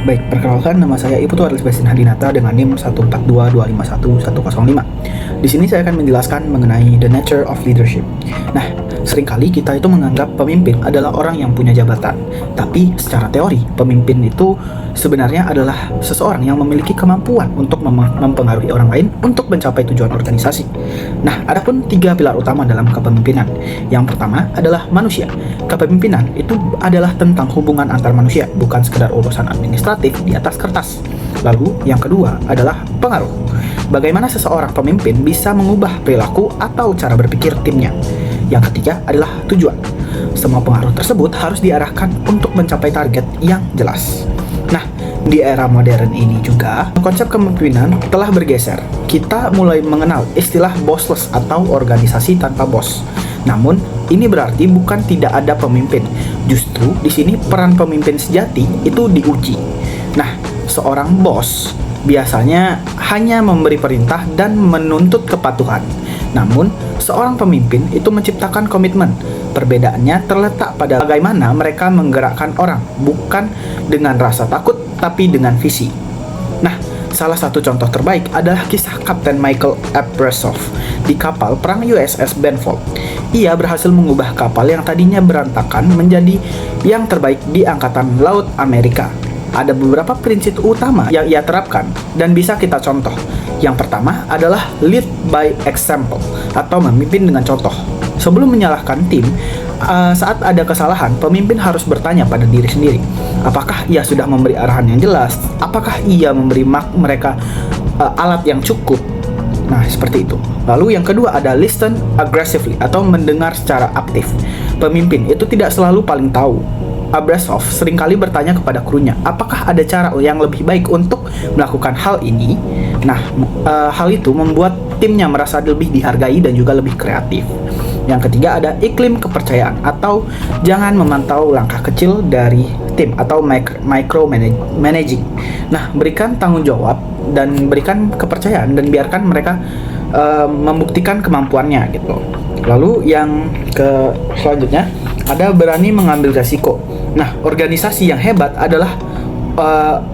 Baik, perkenalkan nama saya Iputu Arlis Basin Hadinata dengan NIM 14251105. Di sini saya akan menjelaskan mengenai the nature of leadership. Nah, seringkali kita itu menganggap pemimpin adalah orang yang punya jabatan. Tapi secara teori, pemimpin itu sebenarnya adalah seseorang yang memiliki kemampuan untuk mempengaruhi orang lain untuk mencapai tujuan organisasi. Nah, ada pun 3 pilar utama dalam kepemimpinan. Yang pertama adalah manusia. Kepemimpinan itu adalah tentang hubungan antar manusia, bukan sekedar urusan administratif di atas kertas. Lalu, yang kedua adalah pengaruh. Bagaimana seseorang pemimpin bisa mengubah perilaku atau cara berpikir timnya. Yang ketiga adalah tujuan. Semua pengaruh tersebut harus diarahkan untuk mencapai target yang jelas. Nah, di era modern ini juga, konsep kepemimpinan telah bergeser. Kita mulai mengenal istilah bossless atau organisasi tanpa bos. Namun, ini berarti bukan tidak ada pemimpin. Justru di sini peran pemimpin sejati itu diuji. Nah, seorang bos biasanya hanya memberi perintah dan menuntut kepatuhan. Namun, seorang pemimpin itu menciptakan komitmen. Perbedaannya terletak pada bagaimana mereka menggerakkan orang, bukan dengan rasa takut, tapi dengan visi. Nah, salah satu contoh terbaik adalah kisah Kapten Michael Abrasov di kapal perang USS Benfold. Ia berhasil mengubah kapal yang tadinya berantakan menjadi yang terbaik di Angkatan Laut Amerika. Ada beberapa prinsip utama yang ia terapkan dan bisa kita contoh. Yang pertama adalah lead by example atau memimpin dengan contoh. Sebelum menyalahkan tim, saat ada kesalahan, pemimpin harus bertanya pada diri sendiri. Apakah ia sudah memberi arahan yang jelas? Apakah ia memberi mereka alat yang cukup? Nah, seperti itu. Lalu yang kedua ada listen aggressively atau mendengar secara aktif. Pemimpin itu tidak selalu paling tahu. Abrasov seringkali bertanya kepada krunya, apakah ada cara yang lebih baik untuk melakukan hal ini? Nah, hal itu membuat timnya merasa lebih dihargai dan juga lebih kreatif. Yang ketiga ada iklim kepercayaan atau jangan memantau langkah kecil dari tim atau micromanaging. Nah, berikan tanggung jawab dan berikan kepercayaan dan biarkan mereka membuktikan kemampuannya gitu. Lalu yang selanjutnya ada berani mengambil resiko. Nah, organisasi yang hebat adalah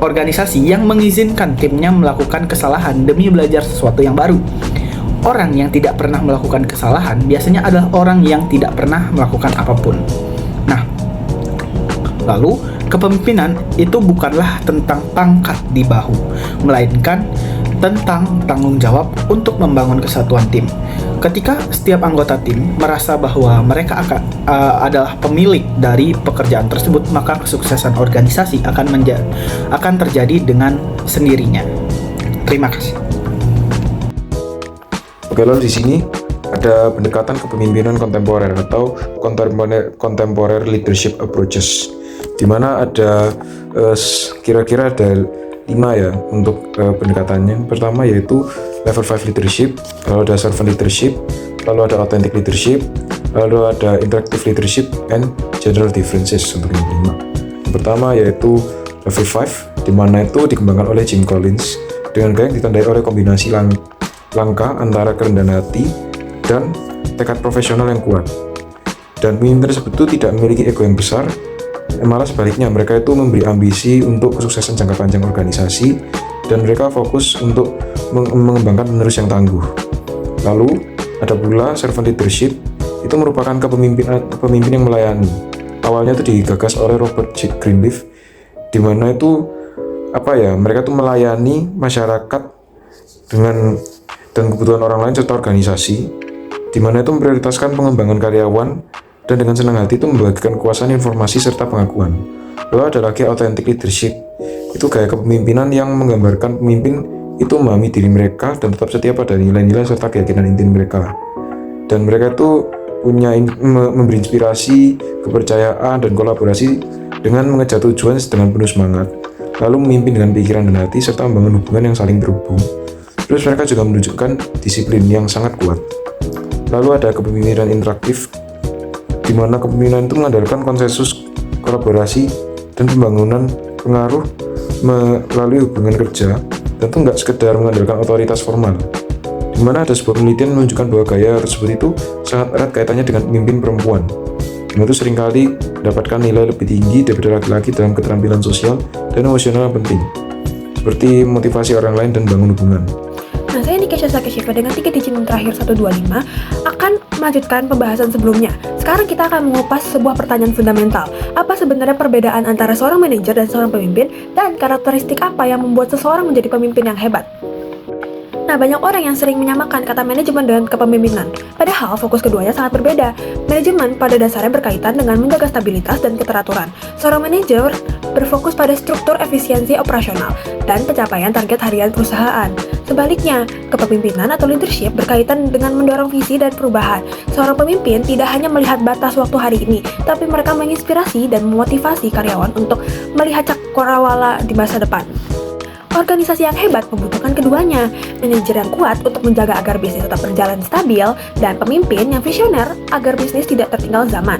organisasi yang mengizinkan timnya melakukan kesalahan demi belajar sesuatu yang baru. Orang yang tidak pernah melakukan kesalahan biasanya adalah orang yang tidak pernah melakukan apapun. Nah, lalu kepemimpinan itu bukanlah tentang pangkat di bahu, melainkan tentang tanggung jawab untuk membangun kesatuan tim. Ketika setiap anggota tim merasa bahwa mereka adalah pemilik dari pekerjaan tersebut, maka kesuksesan organisasi akan terjadi dengan sendirinya. Terima kasih. Oke, lalu di sini ada pendekatan kepemimpinan kontemporer atau contemporary leadership approaches, di mana ada kira-kira ada 5 ya untuk pendekatannya. Pertama yaitu level 5 leadership, lalu ada servant leadership, lalu ada authentic leadership, lalu ada interactive leadership, and general differences untuk yang kelima. Yang pertama yaitu level 5, di mana itu dikembangkan oleh Jim Collins dengan gaya yang ditandai oleh kombinasi langkah antara kerendahan hati dan tekad profesional yang kuat. Dan pemimpin tersebut itu tidak memiliki ego yang besar, malah sebaliknya mereka itu memberi ambisi untuk kesuksesan jangka panjang organisasi, dan mereka fokus untuk mengembangkan penerus yang tangguh. Lalu ada pula servant leadership, itu merupakan kepemimpinan yang melayani. Awalnya itu digagas oleh Robert J. Greenleaf, di mana itu mereka itu melayani masyarakat dan kebutuhan orang lain serta organisasi, di mana itu memprioritaskan pengembangan karyawan dan dengan senang hati itu membagikan kekuasaan informasi serta pengakuan. Lalu ada lagi authentic leadership, itu gaya kepemimpinan yang menggambarkan pemimpin itu memahami diri mereka dan tetap setia pada nilai-nilai serta keyakinan inti mereka. Dan mereka itu memberi inspirasi, kepercayaan, dan kolaborasi dengan mengejar tujuan dengan penuh semangat, lalu memimpin dengan pikiran dan hati serta membangun hubungan yang saling terhubung. Terus mereka juga menunjukkan disiplin yang sangat kuat. Lalu ada kepemimpinan interaktif, di mana kepemimpinan itu mengandalkan konsensus, kolaborasi, dan pembangunan pengaruh melalui hubungan kerja, tentu nggak sekedar mengandalkan otoritas formal. Di mana ada sebuah penelitian menunjukkan bahwa gaya tersebut itu sangat erat kaitannya dengan pemimpin perempuan. Yang itu seringkali mendapatkan nilai lebih tinggi daripada laki-laki dalam keterampilan sosial dan emosional yang penting, seperti motivasi orang lain dan bangun hubungan. Nah, saya Nikesha Sakeshiva dengan 3 digit yang terakhir 125 akan melanjutkan pembahasan sebelumnya. Sekarang kita akan mengupas sebuah pertanyaan fundamental. Apa sebenarnya perbedaan antara seorang manajer dan seorang pemimpin, dan karakteristik apa yang membuat seseorang menjadi pemimpin yang hebat? Nah, banyak orang yang sering menyamakan kata manajemen dengan kepemimpinan. Padahal fokus keduanya sangat berbeda. Manajemen pada dasarnya berkaitan dengan menjaga stabilitas dan keteraturan. Seorang manajer berfokus pada struktur efisiensi operasional dan pencapaian target harian perusahaan. Sebaliknya, kepemimpinan atau leadership berkaitan dengan mendorong visi dan perubahan. Seorang pemimpin tidak hanya melihat batas waktu hari ini, tapi mereka menginspirasi dan memotivasi karyawan untuk melihat cakrawala di masa depan. Organisasi yang hebat membutuhkan keduanya, manajer yang kuat untuk menjaga agar bisnis tetap berjalan stabil, dan pemimpin yang visioner agar bisnis tidak tertinggal zaman.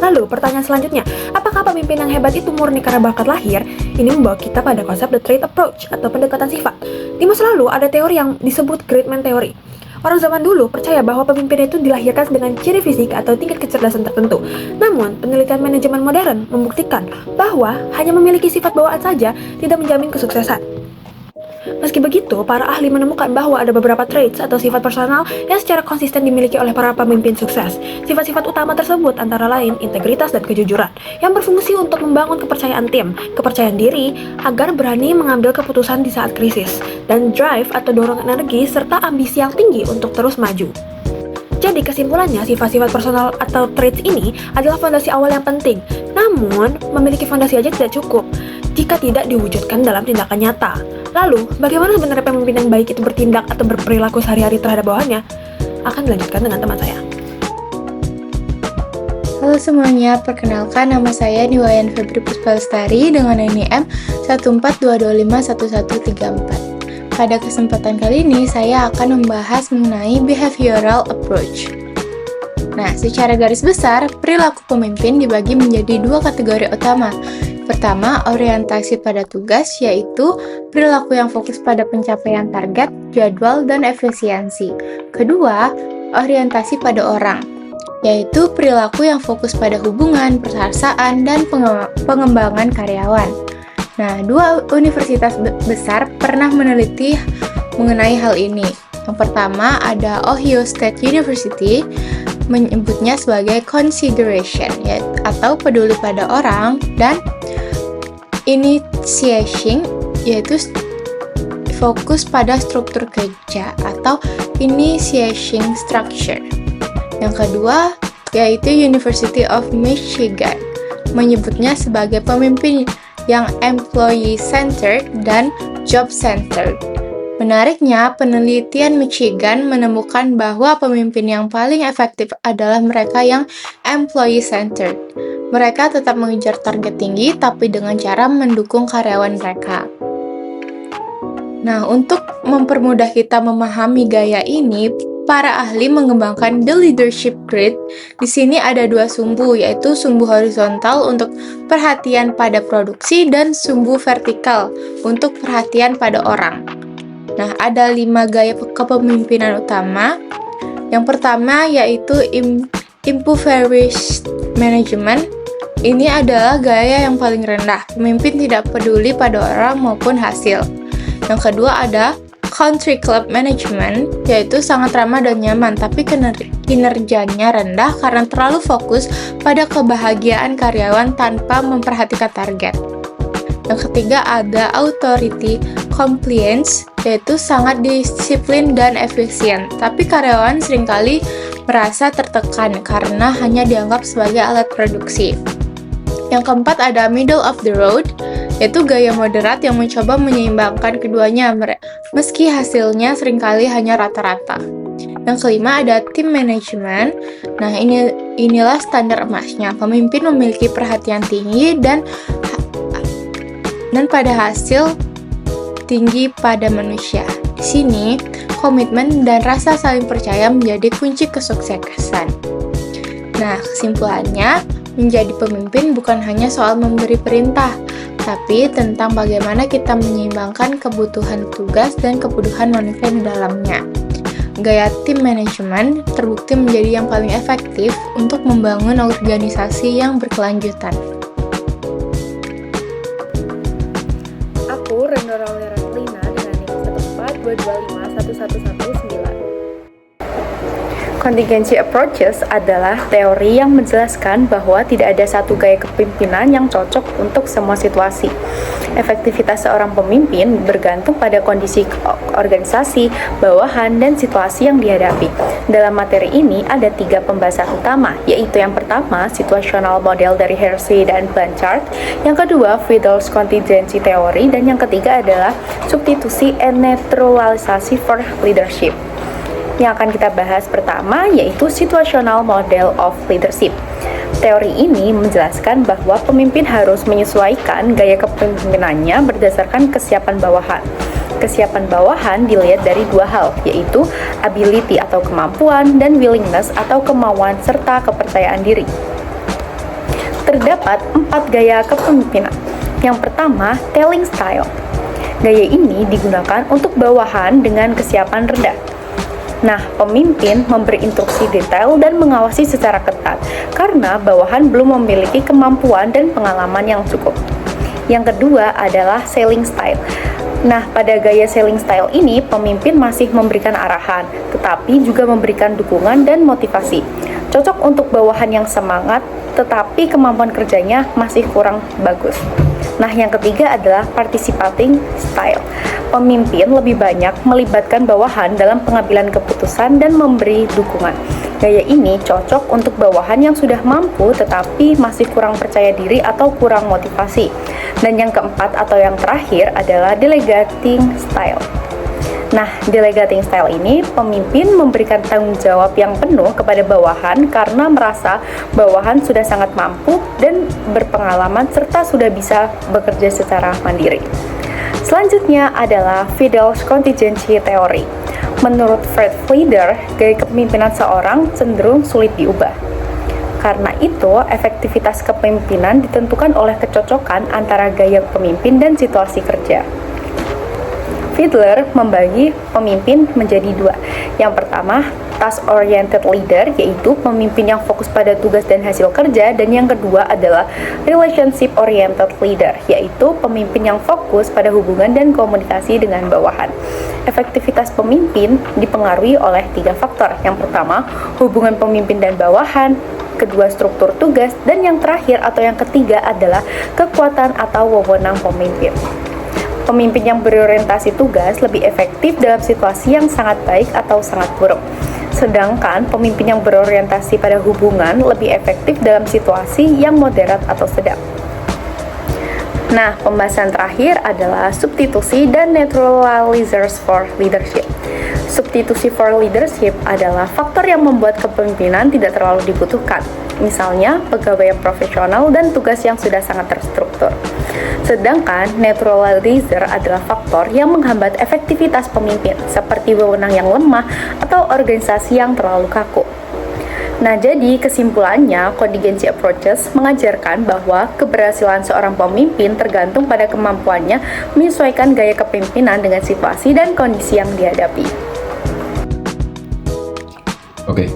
Lalu, pertanyaan selanjutnya, apakah pemimpin yang hebat itu murni karena bakat lahir? Ini membawa kita pada konsep the trait approach atau pendekatan sifat. Di masa lalu, ada teori yang disebut Great Man Theory. Orang zaman dulu percaya bahwa pemimpin itu dilahirkan dengan ciri fisik atau tingkat kecerdasan tertentu. Namun, penelitian manajemen modern membuktikan bahwa hanya memiliki sifat bawaan saja tidak menjamin kesuksesan. Meski begitu, para ahli menemukan bahwa ada beberapa traits atau sifat personal yang secara konsisten dimiliki oleh para pemimpin sukses. Sifat-sifat utama tersebut antara lain integritas dan kejujuran, yang berfungsi untuk membangun kepercayaan tim, kepercayaan diri agar berani mengambil keputusan di saat krisis, dan drive atau dorongan energi serta ambisi yang tinggi untuk terus maju. Jadi kesimpulannya, sifat-sifat personal atau traits ini adalah fondasi awal yang penting. Namun, memiliki fondasi aja tidak cukup jika tidak diwujudkan dalam tindakan nyata. Lalu, bagaimana sebenarnya pemimpin yang baik itu bertindak atau berperilaku sehari-hari terhadap bawahannya? Akan dilanjutkan dengan teman saya. Halo semuanya, perkenalkan nama saya Niwayan Febri Puspalestari dengan NIM 142251134. Pada kesempatan kali ini, saya akan membahas mengenai behavioral approach. Nah, secara garis besar, perilaku pemimpin dibagi menjadi 2 kategori utama. Pertama, orientasi pada tugas, yaitu perilaku yang fokus pada pencapaian target, jadwal, dan efisiensi. Kedua, orientasi pada orang, yaitu perilaku yang fokus pada hubungan, perasaan, dan pengembangan karyawan. Nah, 2 universitas besar pernah meneliti mengenai hal ini. Yang pertama ada Ohio State University, menyebutnya sebagai consideration, atau peduli pada orang, dan initiation, yaitu fokus pada struktur kerja atau initiation structure. Yang kedua yaitu University of Michigan, menyebutnya sebagai pemimpin yang employee-centered dan job-centered. Menariknya, penelitian Michigan menemukan bahwa pemimpin yang paling efektif adalah mereka yang employee-centered. Mereka tetap mengejar target tinggi, tapi dengan cara mendukung karyawan mereka. Nah, untuk mempermudah kita memahami gaya ini, para ahli mengembangkan the leadership grid. Di sini ada 2 sumbu, yaitu sumbu horizontal untuk perhatian pada produksi dan sumbu vertikal untuk perhatian pada orang. Nah, ada 5 gaya kepemimpinan utama. Yang pertama yaitu impoverished management. Ini adalah gaya yang paling rendah. Pemimpin tidak peduli pada orang maupun hasil. Yang kedua ada country club management, yaitu sangat ramah dan nyaman, tapi kinerjanya rendah karena terlalu fokus pada kebahagiaan karyawan tanpa memperhatikan target. Yang ketiga ada authority compliance, yaitu sangat disiplin dan efisien, tapi karyawan seringkali merasa tertekan karena hanya dianggap sebagai alat produksi. Yang keempat ada middle of the road, yaitu gaya moderat yang mencoba menyeimbangkan keduanya meski hasilnya seringkali hanya rata-rata. Yang kelima ada team management. Nah, inilah standar emasnya. Pemimpin memiliki perhatian tinggi dan pada hasil tinggi pada manusia. Di sini, komitmen dan rasa saling percaya menjadi kunci kesuksesan. Nah, kesimpulannya, menjadi pemimpin bukan hanya soal memberi perintah, tapi tentang bagaimana kita menyeimbangkan kebutuhan tugas dan kebutuhan manusia di dalamnya. gaya tim manajemen terbukti menjadi yang paling efektif untuk membangun organisasi yang berkelanjutan. Aku Rendora Lina dengan NIM 142251119. Contingency approaches adalah teori yang menjelaskan bahwa tidak ada satu gaya kepemimpinan yang cocok untuk semua situasi. Efektivitas seorang pemimpin bergantung pada kondisi organisasi, bawahan, dan situasi yang dihadapi. Dalam materi ini ada 3 pembahasan utama, yaitu yang pertama, situational model dari Hersey dan Blanchard, yang kedua, Fidel's contingency theory, dan yang ketiga adalah substitusi and naturalisasi for leadership. Yang akan kita bahas pertama yaitu situational model of leadership. Teori ini menjelaskan bahwa pemimpin harus menyesuaikan gaya kepemimpinannya berdasarkan kesiapan bawahan. Kesiapan bawahan dilihat dari 2 hal, yaitu ability atau kemampuan dan willingness atau kemauan serta kepercayaan diri. Terdapat 4 gaya kepemimpinan. Yang pertama, telling style. Gaya ini digunakan untuk bawahan dengan kesiapan rendah. Nah, pemimpin memberi instruksi detail dan mengawasi secara ketat karena bawahan belum memiliki kemampuan dan pengalaman yang cukup. Yang kedua adalah selling style. Nah, pada gaya selling style ini, pemimpin masih memberikan arahan, tetapi juga memberikan dukungan dan motivasi. Cocok untuk bawahan yang semangat, tetapi kemampuan kerjanya masih kurang bagus. Nah, yang ketiga adalah participating style. Pemimpin lebih banyak melibatkan bawahan dalam pengambilan keputusan dan memberi dukungan. Gaya ini cocok untuk bawahan yang sudah mampu tetapi masih kurang percaya diri atau kurang motivasi. Dan yang keempat atau yang terakhir adalah delegating style. Nah, delegating style ini, pemimpin memberikan tanggung jawab yang penuh kepada bawahan karena merasa bawahan sudah sangat mampu dan berpengalaman serta sudah bisa bekerja secara mandiri. Selanjutnya adalah Fidel's contingency theory. Menurut Fred Flieder, gaya kepemimpinan seorang cenderung sulit diubah. Karena itu, efektivitas kepemimpinan ditentukan oleh kecocokan antara gaya pemimpin dan situasi kerja. Fiedler membagi pemimpin menjadi 2. Yang pertama, task-oriented leader, yaitu pemimpin yang fokus pada tugas dan hasil kerja, dan yang kedua adalah relationship-oriented leader, yaitu pemimpin yang fokus pada hubungan dan komunikasi dengan bawahan. Efektivitas pemimpin dipengaruhi oleh 3 faktor. Yang pertama, hubungan pemimpin dan bawahan, kedua struktur tugas, dan yang terakhir atau yang ketiga adalah kekuatan atau wewenang pemimpin. Pemimpin yang berorientasi tugas lebih efektif dalam situasi yang sangat baik atau sangat buruk. Sedangkan pemimpin yang berorientasi pada hubungan lebih efektif dalam situasi yang moderat atau sedang. Nah, pembahasan terakhir adalah substitusi dan naturalizers for leadership. Substitusi for leadership adalah faktor yang membuat kepemimpinan tidak terlalu dibutuhkan. Misalnya, pegawai yang profesional dan tugas yang sudah sangat terstruktur. Sedangkan naturalizer adalah faktor yang menghambat efektivitas pemimpin, seperti wewenang yang lemah atau organisasi yang terlalu kaku. Nah, jadi kesimpulannya, contingency approaches mengajarkan bahwa keberhasilan seorang pemimpin tergantung pada kemampuannya menyesuaikan gaya kepemimpinan dengan situasi dan kondisi yang dihadapi. Oke,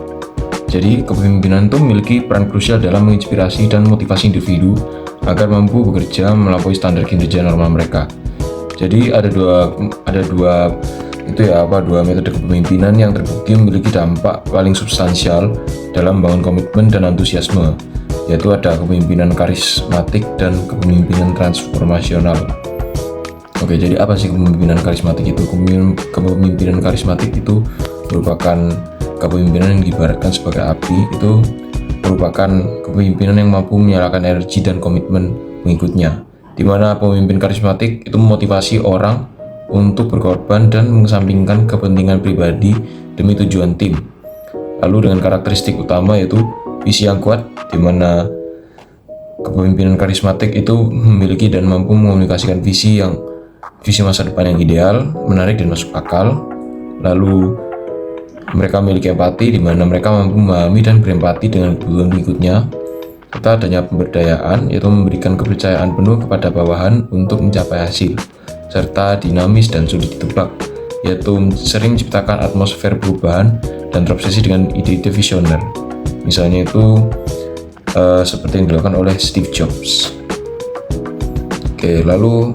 jadi kepemimpinan itu memiliki peran krusial dalam menginspirasi dan motivasi individu agar mampu bekerja melampaui standar kinerja normal mereka. Jadi ada dua metode kepemimpinan yang terbukti memiliki dampak paling substansial dalam membangun komitmen dan antusiasme, yaitu ada kepemimpinan karismatik dan kepemimpinan transformasional. Oke, jadi apa sih kepemimpinan karismatik itu? Kepemimpinan karismatik itu merupakan kepemimpinan yang diibaratkan sebagai api. Itu merupakan kepemimpinan yang mampu menyalakan energi dan komitmen pengikutnya, di mana pemimpin karismatik itu memotivasi orang untuk berkorban dan mengesampingkan kepentingan pribadi demi tujuan tim. Lalu dengan karakteristik utama yaitu visi yang kuat, di mana kepemimpinan karismatik itu memiliki dan mampu mengomunikasikan visi masa depan yang ideal, menarik dan masuk akal. Lalu mereka memiliki empati, di mana mereka mampu memahami dan berempati dengan kebutuhan pengikutnya. Serta adanya pemberdayaan, yaitu memberikan kepercayaan penuh kepada bawahan untuk mencapai hasil, serta dinamis dan sulit ditebak, yaitu sering menciptakan atmosfer perubahan dan terobsesi dengan ide-ide visioner. Misalnya itu seperti yang dilakukan oleh Steve Jobs. Oke, lalu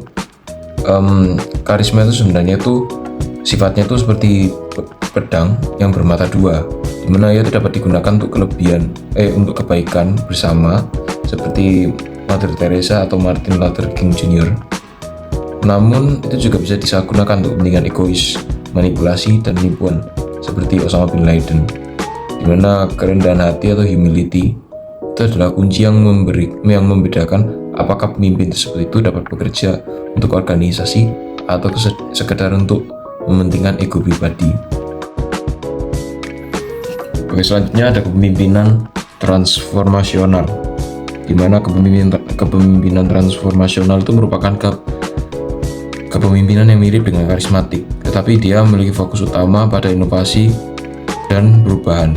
karisma itu sebenarnya itu sifatnya itu seperti pedang yang bermata dua, di mana ia dapat digunakan untuk untuk kebaikan bersama, seperti Mother Teresa atau Martin Luther King Jr. Namun itu juga bisa disalahgunakan untuk kepentingan egois, manipulasi, dan penipuan, seperti Osama bin Laden, di mana kerendahan hati atau humility itu adalah kunci yang membedakan apakah pemimpin tersebut itu dapat bekerja untuk organisasi atau sekedar untuk mementingkan ego pribadi. Oke, selanjutnya ada kepemimpinan transformasional, di mana kepemimpinan transformasional itu merupakan kepemimpinan yang mirip dengan karismatik, tetapi dia memiliki fokus utama pada inovasi dan perubahan.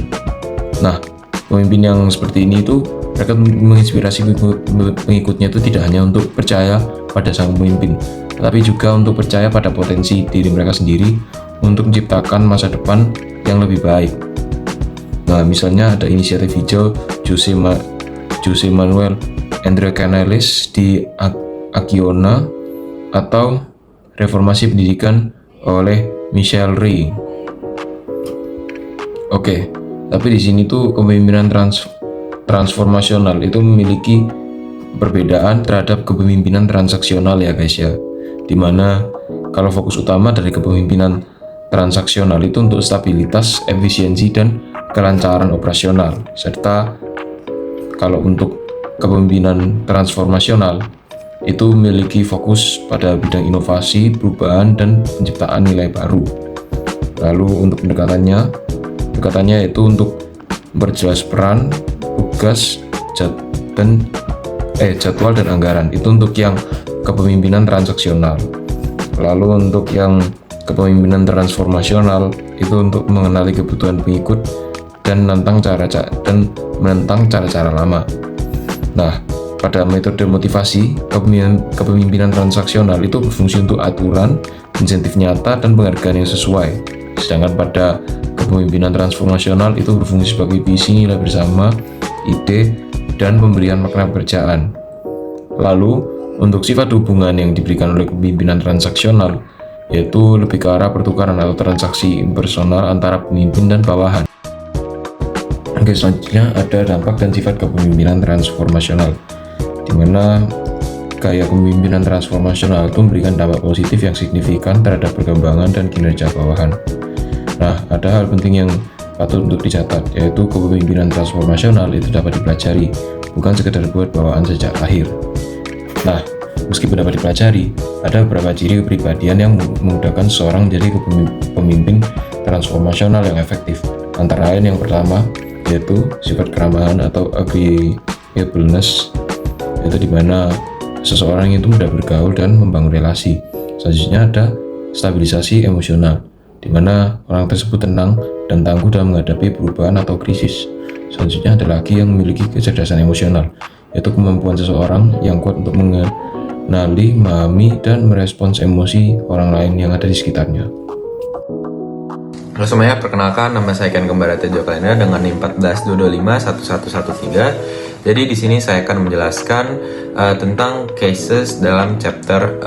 Nah, pemimpin yang seperti ini itu mereka menginspirasi pengikutnya itu tidak hanya untuk percaya pada sang pemimpin, tetapi juga untuk percaya pada potensi diri mereka sendiri untuk menciptakan masa depan yang lebih baik. Nah, misalnya ada inisiatif hijau Jose Manuel Andre Canales di Aquiona, atau reformasi pendidikan oleh Michelle Rhee. Oke, tapi di sini tuh kepemimpinan transformasional itu memiliki perbedaan terhadap kepemimpinan transaksional ya guys ya. Dimana kalau fokus utama dari kepemimpinan transaksional itu untuk stabilitas, efisiensi, dan kelancaran operasional. Serta kalau untuk kepemimpinan transformasional itu memiliki fokus pada bidang inovasi, perubahan, dan penciptaan nilai baru. Lalu untuk pendekatannya itu untuk memperjelas peran, tugas, jadwal dan anggaran. Itu untuk yang kepemimpinan transaksional. Lalu untuk yang kepemimpinan transformasional itu untuk mengenali kebutuhan pengikut dan menentang cara-cara lama. Nah, pada metode motivasi, kepemimpinan transaksional itu berfungsi untuk aturan, insentif nyata, dan penghargaan yang sesuai. Sedangkan pada kepemimpinan transformasional itu berfungsi sebagai visi, nilai bersama, ide, dan pemberian makna pekerjaan. Lalu, untuk sifat hubungan yang diberikan oleh kepemimpinan transaksional, yaitu lebih ke arah pertukaran atau transaksi impersonal antara pemimpin dan bawahan. Oke, selanjutnya ada dampak dan sifat kepemimpinan transformasional, di mana gaya kepemimpinan transformasional itu memberikan dampak positif yang signifikan terhadap perkembangan dan kinerja bawahan. Nah, ada hal penting yang patut untuk dicatat, yaitu kepemimpinan transformasional itu dapat dipelajari, bukan sekedar buat bawaan sejak lahir. Nah, meskipun dapat dipelajari, ada beberapa ciri kepribadian yang memudahkan seseorang menjadi pemimpin transformasional yang efektif. Antara lain yang pertama, yaitu sifat keramahan atau agreeableness, yaitu dimana seseorang itu mudah bergaul dan membangun relasi. Selanjutnya ada stabilisasi emosional, di mana orang tersebut tenang dan tangguh dalam menghadapi perubahan atau krisis. Selanjutnya ada lagi yang memiliki kecerdasan emosional, yaitu kemampuan seseorang yang kuat untuk mengenali, memahami, dan merespons emosi orang lain yang ada di sekitarnya. Halo semuanya, perkenalkan nama saya Ken Kembarata Jokalena dengan NIM 142511113. Jadi di sini saya akan menjelaskan tentang cases dalam chapter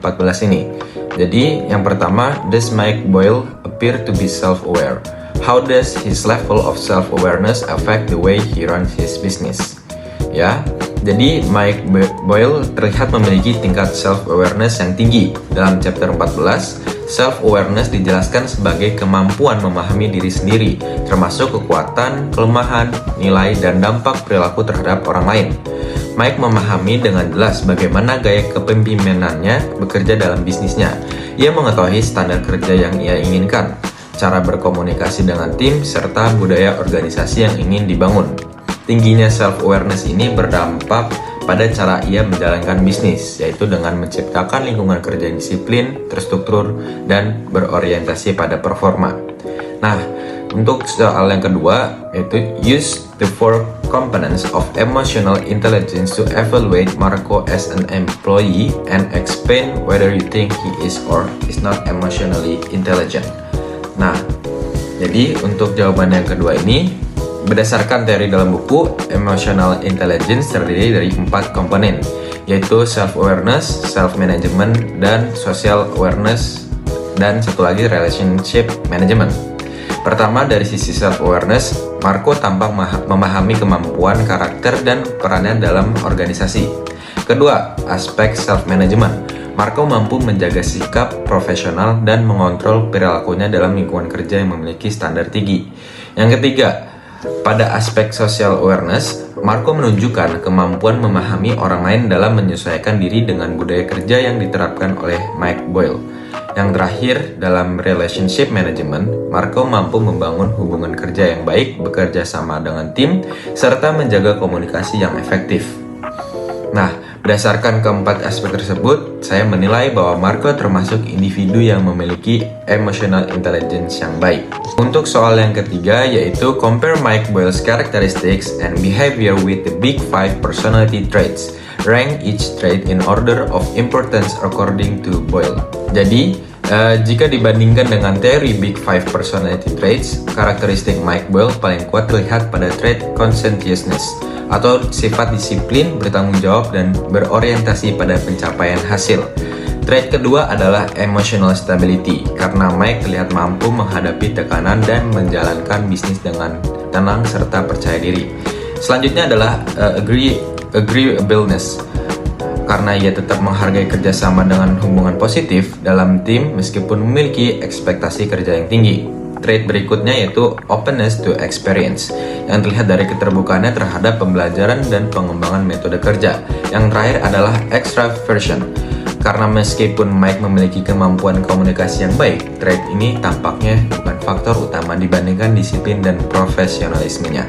14 ini. Jadi yang pertama, does Mike Boyle appear to be self-aware? How does his level of self-awareness affect the way he runs his business? Ya, jadi Mike Boyle terlihat memiliki tingkat self-awareness yang tinggi. Dalam chapter 14, self-awareness dijelaskan sebagai kemampuan memahami diri sendiri, termasuk kekuatan, kelemahan, nilai, dan dampak perilaku terhadap orang lain. Mike memahami dengan jelas bagaimana gaya kepemimpinannya bekerja dalam bisnisnya. Ia mengetahui standar kerja yang ia inginkan, cara berkomunikasi dengan tim, serta budaya organisasi yang ingin dibangun. Tingginya self-awareness ini berdampak pada cara ia menjalankan bisnis, yaitu dengan menciptakan lingkungan kerja yang disiplin, terstruktur, dan berorientasi pada performa. Nah, untuk soal yang kedua, yaitu use the 4 components of emotional intelligence to evaluate Marco as an employee and explain whether you think he is or is not emotionally intelligent. Nah, jadi untuk jawaban yang kedua ini, berdasarkan teori dalam buku, emotional intelligence terdiri dari 4 komponen, yaitu self-awareness, self-management, dan social awareness, dan satu lagi relationship management. Pertama, dari sisi self-awareness, Marco tampak memahami kemampuan, karakter, dan perannya dalam organisasi. Kedua, aspek self-management. Marco mampu menjaga sikap profesional dan mengontrol perilakunya dalam lingkungan kerja yang memiliki standar tinggi. Yang ketiga, pada aspek social awareness, Marco menunjukkan kemampuan memahami orang lain dalam menyesuaikan diri dengan budaya kerja yang diterapkan oleh Mike Boyle. Yang terakhir, dalam relationship management, Marco mampu membangun hubungan kerja yang baik, bekerja sama dengan tim, serta menjaga komunikasi yang efektif. Nah, berdasarkan keempat aspek tersebut, saya menilai bahwa Marco termasuk individu yang memiliki emotional intelligence yang baik. Untuk soal yang ketiga, yaitu compare Mike Boyle's characteristics and behavior with the Big 5 personality traits. Rank each trait in order of importance according to Boyle. Jadi, jika dibandingkan dengan teori Big 5 personality traits, karakteristik Mike Boyle paling kuat terlihat pada trait conscientiousness, atau sifat disiplin, bertanggung jawab, dan berorientasi pada pencapaian hasil. Trait kedua adalah emotional stability, karena Mike terlihat mampu menghadapi tekanan dan menjalankan bisnis dengan tenang serta percaya diri. Selanjutnya adalah agreeableness, karena ia tetap menghargai kerjasama dengan hubungan positif dalam tim meskipun memiliki ekspektasi kerja yang tinggi. Trait berikutnya yaitu openness to experience, yang terlihat dari keterbukaannya terhadap pembelajaran dan pengembangan metode kerja. Yang terakhir adalah extraversion, karena meskipun Mike memiliki kemampuan komunikasi yang baik, trait ini tampaknya bukan faktor utama dibandingkan disiplin dan profesionalismenya.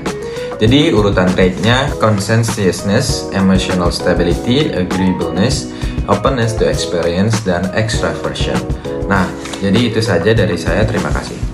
Jadi urutan traitnya conscientiousness, emotional stability, agreeableness, openness to experience, dan extraversion. Nah, jadi itu saja dari saya. Terima kasih.